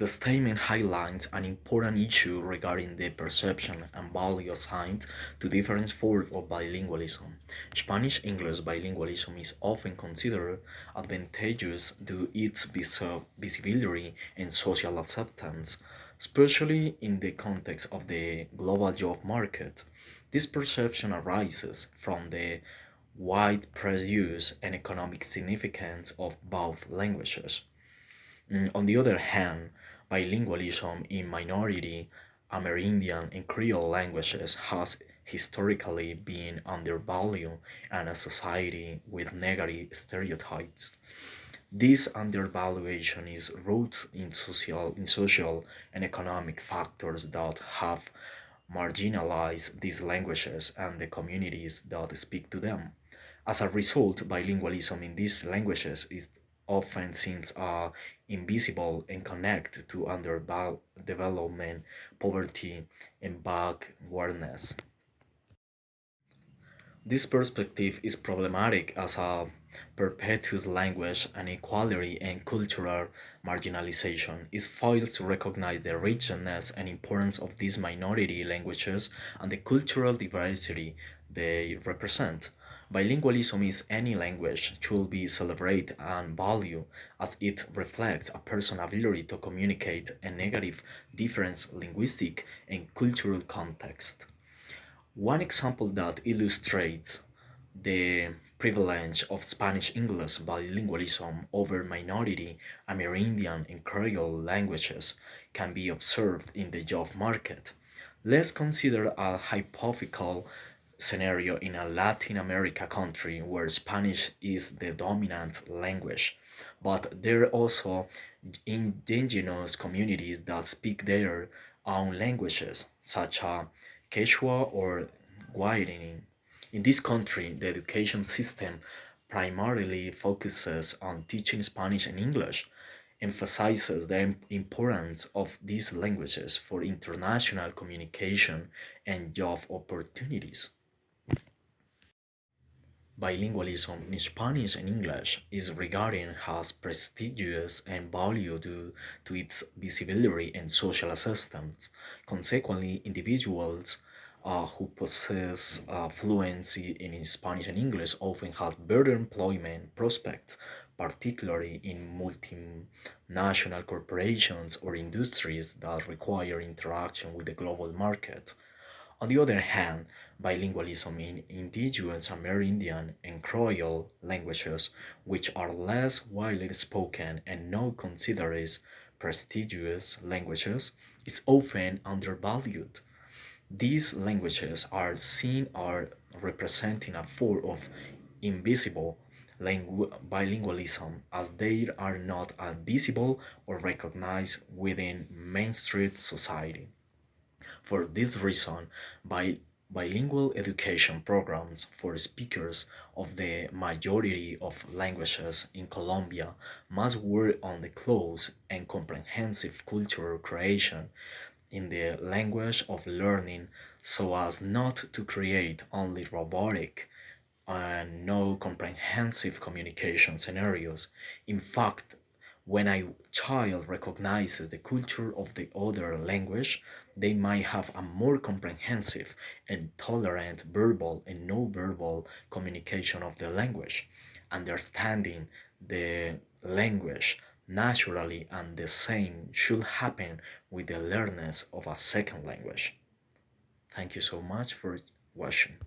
The statement highlights an important issue regarding the perception and value assigned to different forms of bilingualism. Spanish-English bilingualism is often considered advantageous due to its visibility and social acceptance, especially in the context of the global job market. This perception arises from the widespread use and economic significance of both languages. On the other hand, bilingualism in minority Amerindian and Creole languages has historically been undervalued in a society with negative stereotypes. This undervaluation is rooted in social and economic factors that have marginalized these languages and the communities that speak to them. As a result, bilingualism in these languages is often seems invisible and connected to underdevelopment, poverty, and backwardness. This perspective is problematic as it perpetuates language inequality and cultural marginalization. It fails to recognize the richness and importance of these minority languages and the cultural diversity they represent. Bilingualism is any language should be celebrated and valued as it reflects a person's ability to communicate a negative difference linguistic and cultural context. One example that illustrates the privilege of Spanish-English bilingualism over minority Amerindian and Creole languages can be observed in the job market. Let's consider a hypothetical scenario in a Latin America country where Spanish is the dominant language, but there are also indigenous communities that speak their own languages, such as Quechua or Guarani. In this country, the education system primarily focuses on teaching Spanish and English, emphasizes the importance of these languages for international communication and job opportunities. Bilingualism in Spanish and English is regarded as prestigious and valued due to its visibility and social acceptance. Consequently, individuals who possess fluency in Spanish and English often have better employment prospects, particularly in multinational corporations or industries that require interaction with the global market. On the other hand, bilingualism in indigenous Amerindian and Creole languages, which are less widely spoken and not considered as prestigious languages, is often undervalued. These languages are seen as representing a form of invisible bilingualism as they are not visible or recognized within mainstream society. For this reason, bilingual education programs for speakers of the majority of languages in Colombia must work on the close and comprehensive cultural creation in the language of learning so as not to create only robotic and no comprehensive communication scenarios. In fact, when a child recognizes the culture of the other language, they might have a more comprehensive and tolerant verbal and non-verbal communication of the language, understanding the language naturally, and the same should happen with the learners of a second language. Thank you so much for watching.